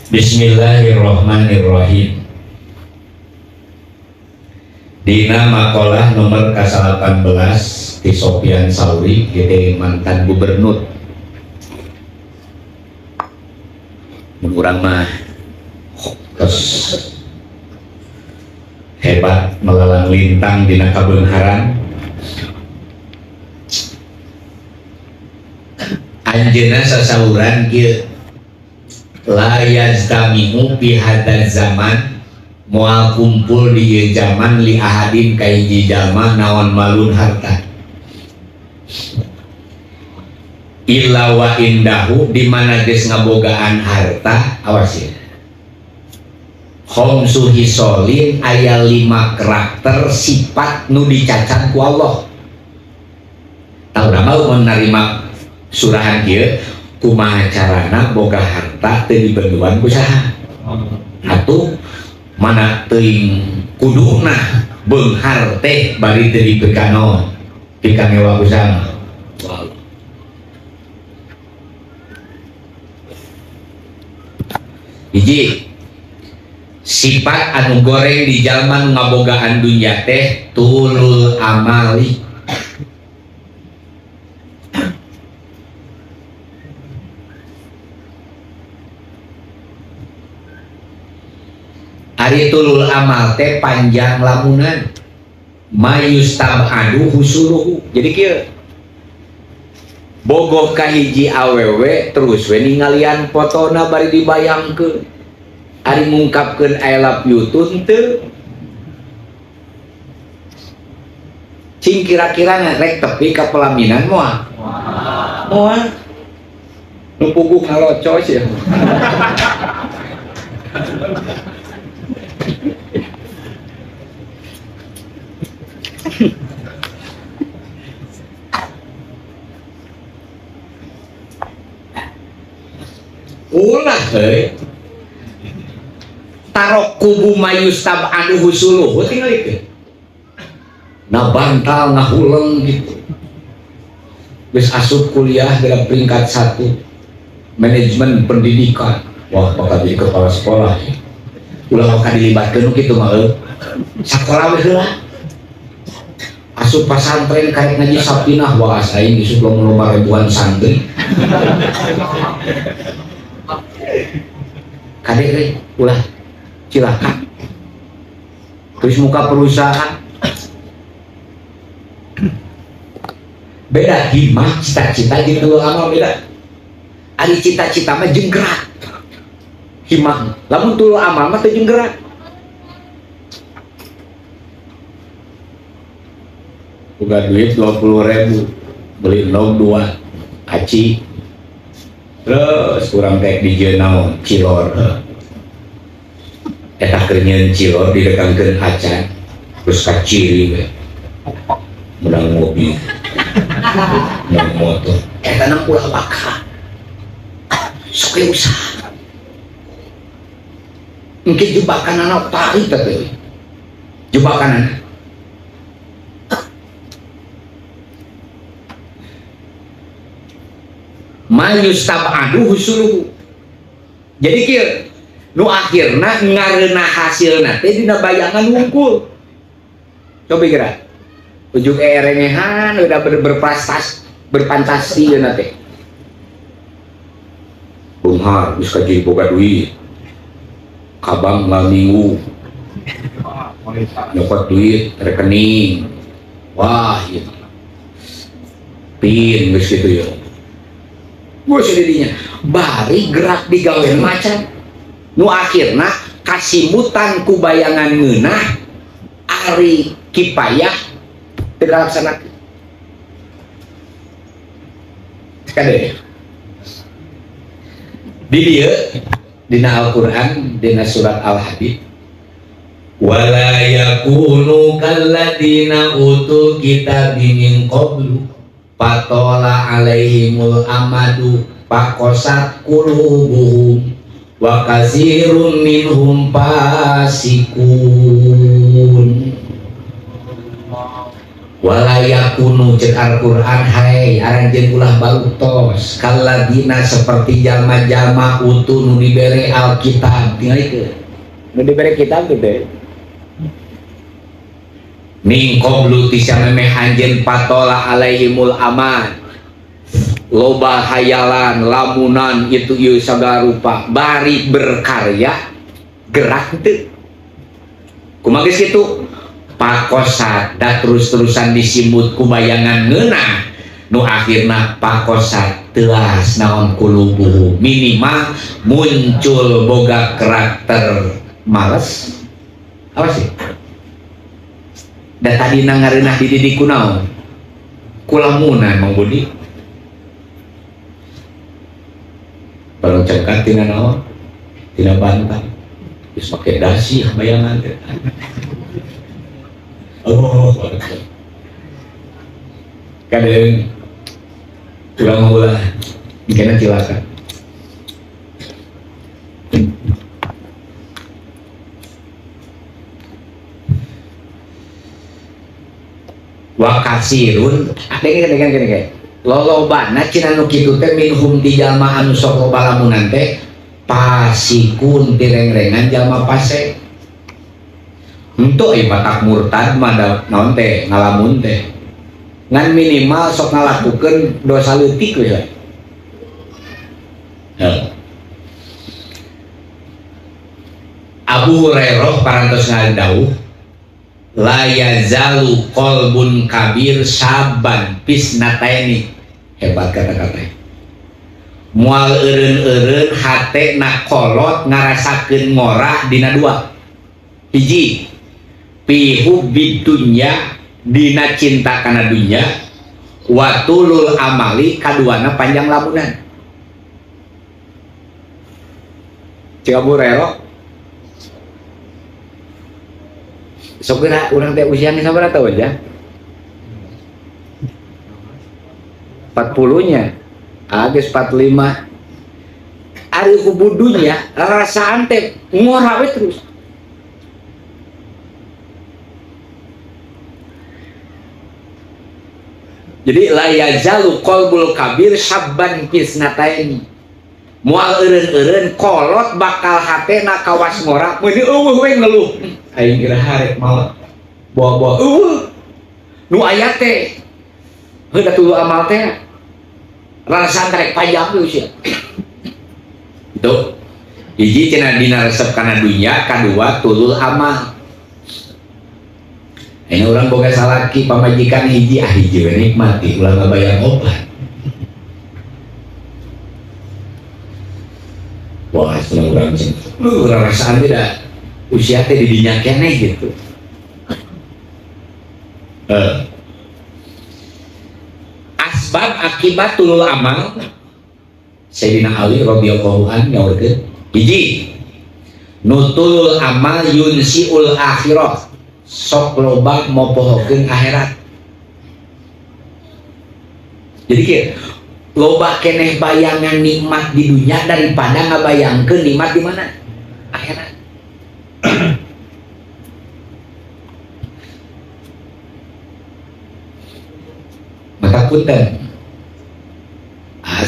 Bismillahirrahmanirrahim. Dina makalah nomor ke-18 di Sofyan Sauri, kita mantan gubernur. Menurang mah terus hebat melalang lintang dina kabeungharan. Anjeunna sasauran kieu la yazdami'u fi hadzal zaman, moal kumpul di zaman li ahadin ka hiji jalma naon malun harta illa wa indahu, di mana geus ngabogaan harta. Awas ya, khamsu hisolin aya 5 karakter sifat nu dicacat ku Allah. Tahu mau menerima surahan kieu kumaha carana boga harta teu dibenduan ku saha atuh mana teuing kuduna beunghar teh bari teu dipekanoon pikamewa ku saha. Hiji sifat anu goreng di jalma ngabogaan dunya teh tulul amali. Ari tulul amal teh panjang lamunan, mayustabadu husuluhu. Jadi kieu bogoh ka hiji awewe terus we ningalian fotona bari dibayangkeun, ari ngungkapkeun I love you teu cing kira-kira rek tepi ka pelaminan moal nu puguh ngalocos ya. Ulah tarok kubu mayustab anu husuluh tinggal itu na bantal ngahuleng gitu. Geus asup kuliah dalam peringkat 1 manajemen pendidikan, wah bakal jadi kepala sekolah. Ulah bakal dilibatkeun kitu mah sakola we heula. Asup pasantren karek ngaji Sapinah, wah aing geus lomba ribuan santri. Kadek ulah cilaka terus muka perusahaan beda himah cita-cita gitu amal beda. Ari cita-cita mah jeung gerak himah, lamun tuluy amal mah teu jeung gerak. Boga duit 20.000 beli log 2 aci terus kurang kayak di naon cilor eta kerenyeun cilor didekangkeun acan terus ka ciri we menang mobil menang motor eta nang ulah baka sok usaha engke jebakanana pahit teh jebakanana. Mayustabadu husuluhu. Jadi kieu nu akhirna ngareuna hasilna teh dina bayangan wungkul. Coba kira ujug erengehan udah berfantasi yeuna teh. Bunghar geus kaji boga duit. Kabang minggu. Nyokot duit rekening. Wah, gitu. Pin geus kitu ya. Gue sendirinya bari gerak digawean macan nu akhirna kasimutan ku bayangan ngeunah ari kipayah teu kalaksanakeun. Kade di dieu dina Al-Qur'an dina surat Al-Hadid wala yakunu kalladina utul kitab min qablu patola alaihimul amadu pakosat kulubuhum wa kasirun minhum pasikun. walayakunu cek Al-Quran hai aranjeun ulah balutos kaladina seperti jalma-jalma utu nu dibere Alkitab tinggal itu nu dibere kitab gede min qablu tisamemeh anjeun patola alaihimul aman loba hayalan lamunan itu ieu sagala rupa bari berkarya gerak teu kumaha geus kitu pakosat da terus-terusan disimut ku bayangan ngeunah nu akhirna pakosat teuas naon kulubuh minimal muncul boga karakter males apa sih da tadi ngareunah dididik kunaon kulamunan Mang Budi bareng cengkat tina naon tina bantal geus make dasi bayangan teh oh kadang tulang ulah kena cilaka wakasirun gini lolobana cina nu kitu teh minhum ti jalma anu sok loba lamunan teh pasikun tireng-rengan jalma pasek untuk batak murtad mah naon teh ngalamun teh ngan minimal sok ngalakukeun dosa leutik we Abu Hurairah parantos ngadawuh la yazalu qalbun kabir saban pisnataini hebat kata-kata moal eureun-eureun hate na kolot ngarasakeun ngorah dina dua hiji fi hubbid dunya dina cinta kana dunya wa tulul amali kaduana panjang lamunan cik Abu Hurairah sok geura urang teh usianya sabaraha tahun ya 40 nya geus 45 ari kubudunya rasaan teh ngora we terus jadi la yazalu qalbul kabir sabban kisnataini moal eureun-eureun kolot bakal hatena kawas ngora meuni eueuh we ngeluh aing kira harek mau bawa-bawa nu aya teh heuh tuluy amal teh rasa rek pajang geus ya itu hiji cenah dina resep kana dunya kadua tulul amal ini orang boga salaki pamajikan hiji hiji we nikmati ulah ngabayang obat wah seneng urang sih urang rasaan tidak usia teh didinya keneh gitu asbab akibat tulul amal Sayyidina Ali radhiyallahu anhu nyaurkeun hiji nutulul amal yunsiul akhirah sok loba mopohokeun akhirat jadi kieu loba keneh bayangan nikmat di dunia daripada ngabayangkeun nikmat di mana akhirat maka punten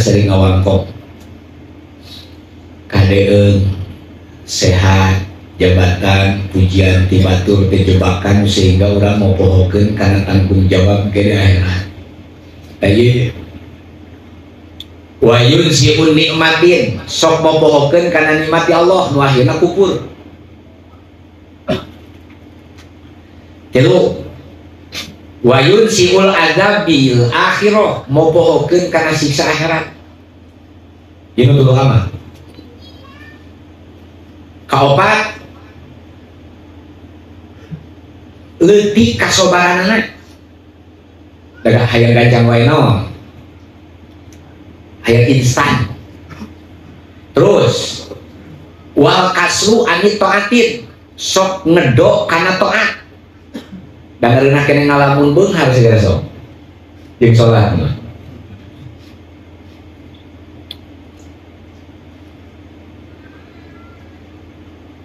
sering ngawangkok kadeung sehat jabatan pujian tibatur kejebakan sehingga orang mau pohokeun karena tanggung jawab ke akhirat tadi wa yunsiun nikmatin sok mau pohokeun karena nikmati Allah nu akhirna kufur telu wa yunsiul azabil akhirah mau pohokeun karena siksa akhirat ieu tuluy amal kaopat leutik kasobaranana daga hayang gancang wae naon hayang instan terus wal kasru anit taatin sok ngedok kana taat dan areuna keneh ngalamun beunghar segala sok jeung salat mah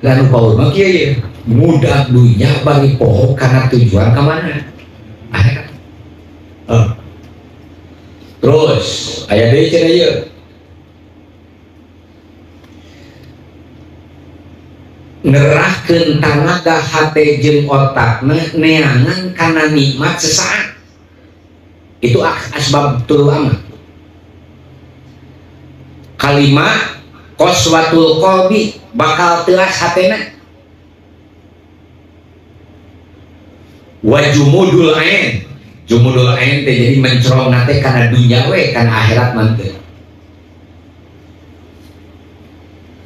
lalu paul mah kieu mudah dunya bagi poho karena tujuan ke mana akhirat Terus aya deui cenah ieu. Ngerahkeun tanaga hate jeung otakna neangan kana nikmat sesaat. Itu asbab tulul amal. Kalimat qaswatul qalbi bakal teuas hatena. Wa jumudul ain. Jumudul ain teh jadi mencorong nate kana dunya we kana akhirat manteu.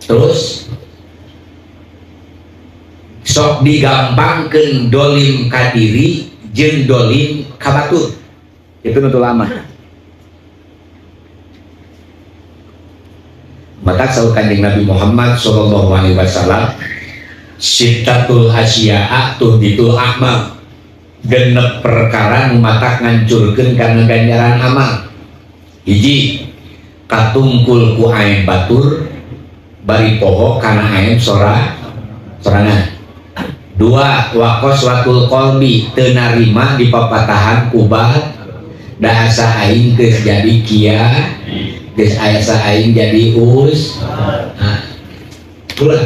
Terus sok digampangkeun dolim ka diri jeung dolim ka batur. Itu nutul lama. Maka saur Kanjeng Nabi Muhammad sallallahu alaihi wasallam, sittatul asya'a tuhbitul amal. Genep perkara nu matak ngancurkeun kana ganjaran amal. Hiji, katungkul ku aem batur bari poho kana aem sorangan. Dua, waqaswatul qalbi teu narima dipapatahan kubah da asa aing geus jadi kia, geus asa aing jadi us. Nah, ulah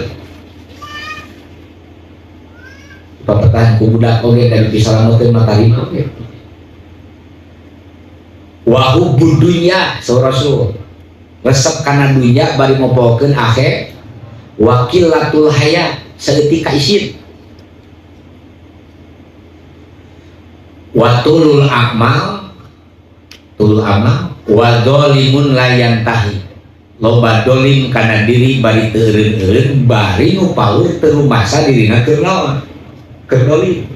papatahan ku budak oge dari disalamekeun matarima oge. Wa hubbud dunya rasul resep kana dunya bari mopokeun akhir. Wa qillatul haya saeutik kaisin. Wa tulul amal wa dzalimun la yantahi. Loba dolim kana diri bari teu eureun-eureun bari nu paur teu rumasa dirina keur naon? Keur dolim.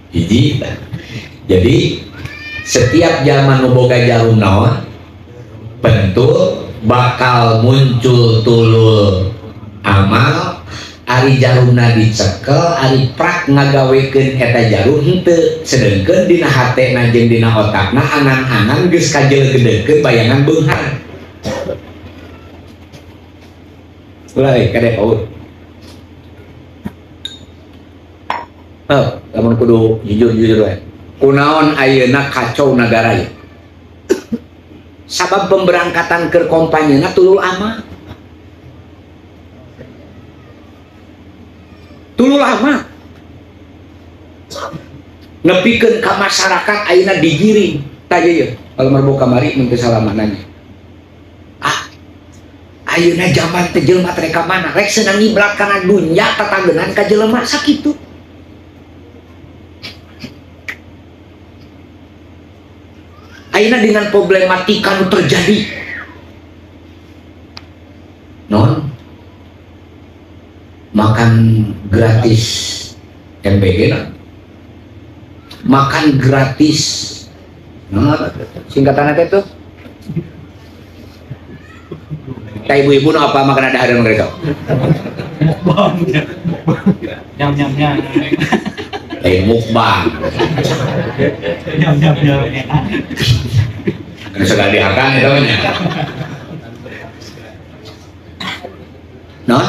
Hiji. Jadi setiap zaman nu boga jarum naon? Bentul bakal muncul tulul amal. Ari jarumna dicekel, ari prak ngagawekeun eta jarum henteu, sedengkeun dina hatena jeung dina otakna angan-angan geus kajeulgedekeun bayangan beunghar. Ulah kadek paur. Lamun kudu jujur-jujur we. Kunaon ayeuna kacau nagara ieu? Sabab pemberangkatan keur kompanyeuna tulul amal. Tulul amal nepikeun ka masyarakat ayeuna digiring tah ieu kalau marbo kamari mun teu salamananya. Ayeuna zaman teh jelema teh ka mana rek senang ngiblat kana dunya tatanggeungan ka jelema sakitu. Ayeuna dengan problematika nu terjadi non makan gratis MBG nah. Makan gratis singkatannya itu kayak ibu-ibu apa makan ada harian mereka mukbang nyam mukbang nyam kan sekali diakan itu namanya no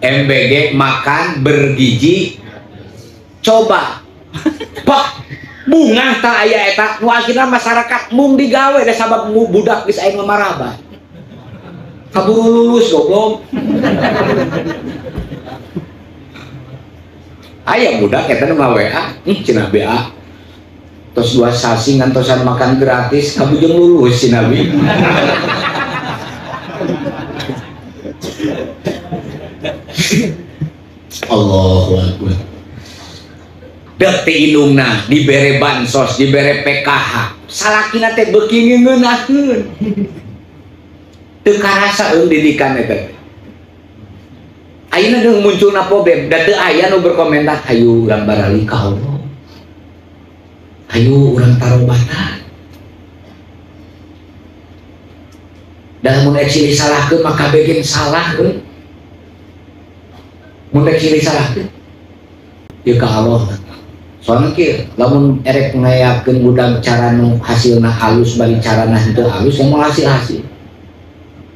MBG makan bergizi coba pak bunga tak aya eta nu akhirna masyarakat mung digawe da sabab budak geus aya maraba kaburu lulus goblok aya budak eta mah WA cenah BA tos 2 sasi ngantosan makan gratis kabujeng lulus cenah bi. Allahu Akbar. Dekti indungna dibere bansos, dibere PKH. Salakina teh beuki ngeunaheun. Teu karasa didikan eta. Ayeuna deung munculna problem, da teu aya nu berkomentar, "Hayu urang barali ka Allah. Hayu urang tarobatan." Dan mun eksili salahkeun maka begen salah euy. Mun eksili salahkeun ieu ka Allah. Soalnya kieu lamun erek ngayakeun budak cara nu hasilna halus bari carana henteu halus yang mau hasil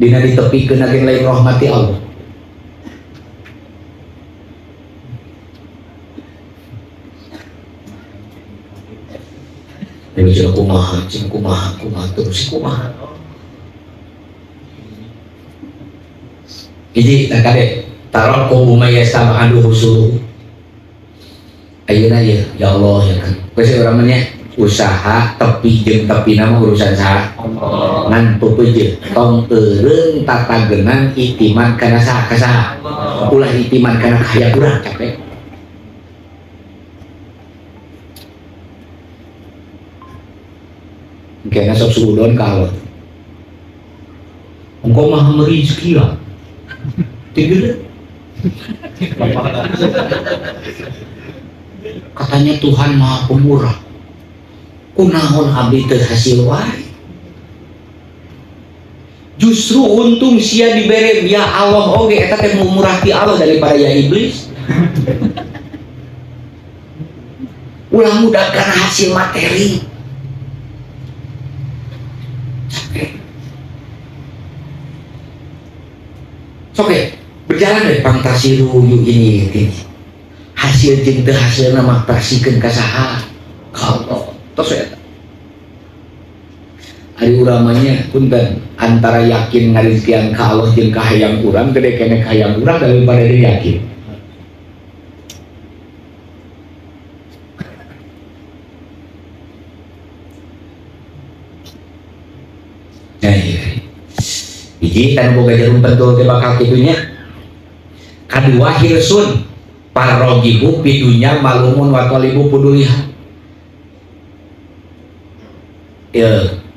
dina ditepikeun agen lain rahmati Allah. cina kumaha terus kumaha. Jadi tak kade taruh kubu maya sama anu husul. Ayeuna ya Allah ya kan. Pasti orang menya usaha tepi jeung tepi nama urusan saha ngan peupeujeuh tong eureung tatagenan itiman kana saha ka saha ulah itiman kana kaya urang capek. Kena sok suudon ka Allah engkau maha memberi rezeki lah tinggal katanya Tuhan maha pemurah kunaon abdi teu hasil wae justru untung sia dibere ya Allah oge eta teh murah ti Allah daripada ya iblis ulah mudah karena hasil materi oke berjalan dari pangtasi ruyu ini hasil jeung teu hasilna mah persikeun ka saha ka Allah tos eta ari uramanya punten antara yakin ngarizkian ka Allah jeung ka hayang urang gede kene ka hayang urang daripada dia yakin. Nah iya hiji tan boga jarum pentul teh bakal kitunya kadua hirsun parogibu pidunya malumun wa talibu puduliha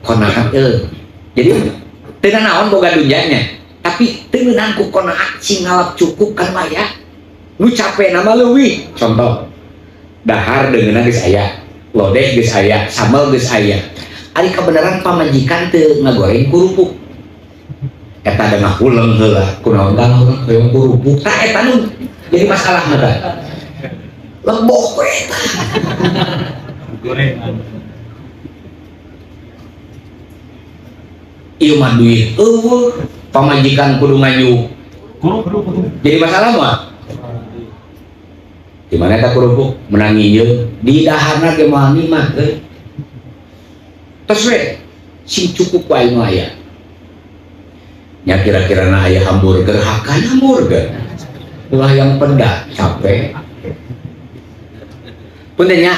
konaat jadi tidak naon boga dunyanya tapi teu meunang ku konaat sing ngalap cukup kan maya nu capek nama leuwih contoh dahar deungeunna geus aya lodeh geus aya sambal geus aya ari kebenaran pamajikan teu ngagoreng kurupuk eta da ngahuleung heula kunaon tah hoyong kurupuk tah eta nu jadi masalah mah lembok we gorengan ieu mah duit pamajikan kudu nganyuk jadi masalah mah di mana eta kurupuk menang ieu di daharna ge moal nikmat tos we sing cukup wae nu aya nya kira-kira na aya hamburger hakana hamburger ulah yang pedas capek punten nya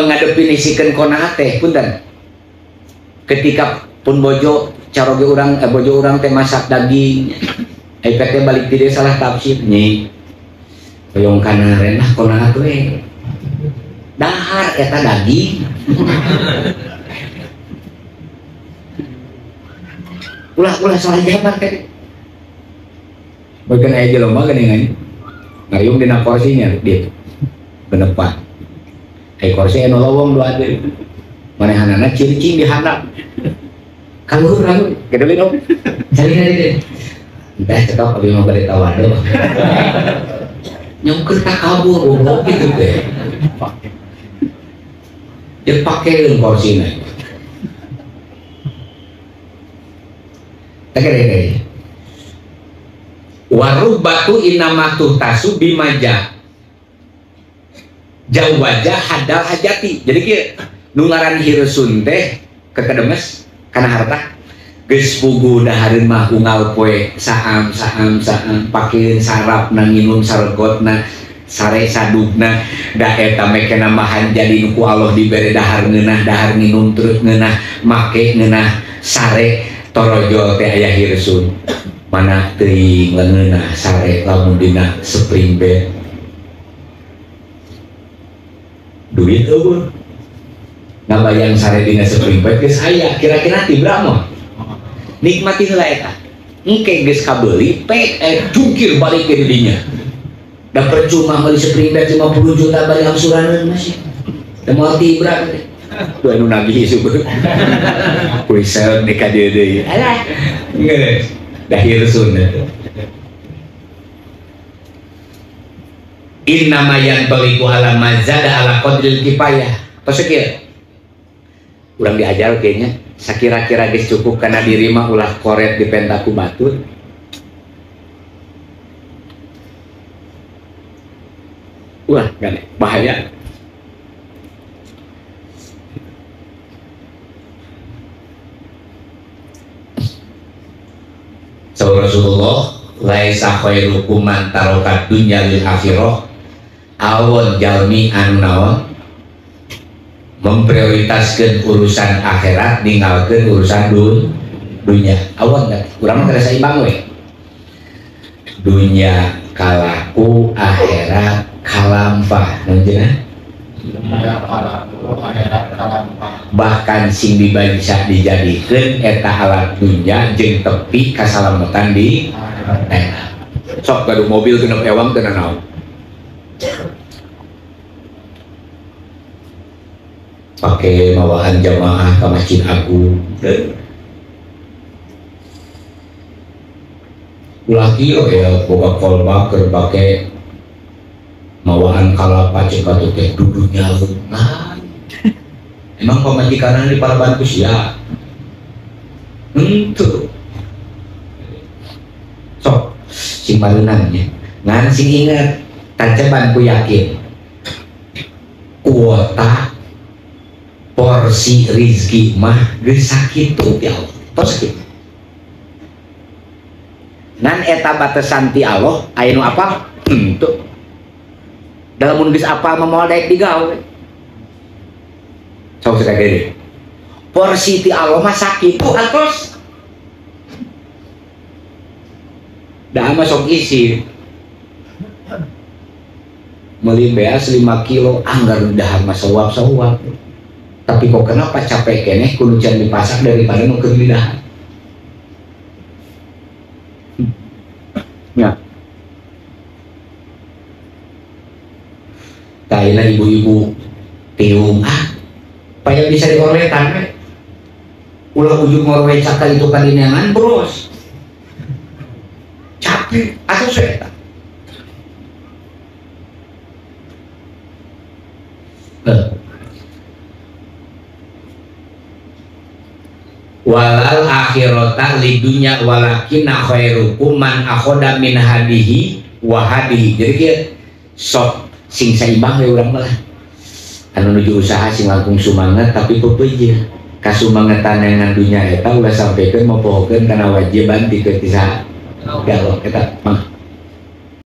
ngadefinisikeun konaat teh punten ketika pun bojo caroge urang bojo urang teh masak daging teh balik ti salah tafsir nyi hoyong kana renah konaat we dahar eta daging ulah salah jaman teh bagian aya jelema geuningan ngayung dina kursinya dia benepan kursi anu lowong dua deui manehanana ciri-ciri di handap kamu orang kedeli dong cari entah cekap abis mau balik tawado nyongker tak kabur goblok gitu deh dia pakai kursinya tak kira waruh batu inamatuh tasu bimaja jauh wajah hadal hajati jadi kira nungaran hirsun teh kekedemes karena harta geus pugu dahareun mah unggal poe saam pakeun sarap na nginum sargotna sare sadugna da eta mekena mahan jadi nu ku Allah dibere dahar ngeunah dahar nginum terus ngeunah make ngeunah sare torojol teh aya hirsun mana teuing leungeunah sare lamun dina spring bed duit eueuh ngabayang sare dina spring bed geus aya kira-kira ti berapa nikmati heula eta engke geus kabeuli pek jungkir balik ke didinya da percuma meuli spring bed 50 juta bari angsuran masih da moal ti berapa teh tuh anu nagih subuh kuisel nikah dia deui alah geus da hirsun eta innama yanbaliku ala mazada ala qadril kifayah tos kieu urang diajar kayaknya sakira-kira geus cukup karena diri mah ulah koret di pentaku batur wah gane bahaya So Rasulullah laisa khairukum man tarokat dunya lil akhirah. Awon jalmi anu naon memprioritaskeun urusan akhirat ninggalkeun urusan dunya. Awon kan urang mah saimbang we. Dunya kalaku akhirat kalampah nanjeuna. Bahkan sing bisa dijadikeun eta alat dunya jeung tepi kasalamatan di akhirat. Sok gaduh mobil teu ewang teu naon. Pakai mawahan jamaah ke Masjid Agung lagi ya boga kolbak keur pake mawahan kalapa cek atuh teh dudunya leungan emang pamajikanan di Paraban sia henteu sok sing mareunang nya ngan sing inget taceban ku yakin kuota porsi rizki mah geus sakitu ti Allah tos kitu nan eta batasan ti Allah aya nu apa henteu dalam mun geus apal mah moal daek digawe sok sakagede porsi ti Allah mah sakitu atos da mah sok isi meuli beas 5 kilo anggar dahar mah sawab-sawab tapi kok kenapa capek keneh kudu can dipasak daripada nu keur lidah ya kaina ibu-ibu tiung paya bisa diorwetan we ulah ujung ngorwe cakal itu kalinangan bros capek atuh saya walal akhirata lidunya walakin khairukum man akhoda min hadihi wa hadihi. Jadi kieu sok sing saimbang we urang mah anu nuju usaha sing langkung sumanget tapi peupeujeuh kasumangetan ngan dunya eta ulah sampekeun mopohokeun kana wajiban ti teu tisa dialog eta mah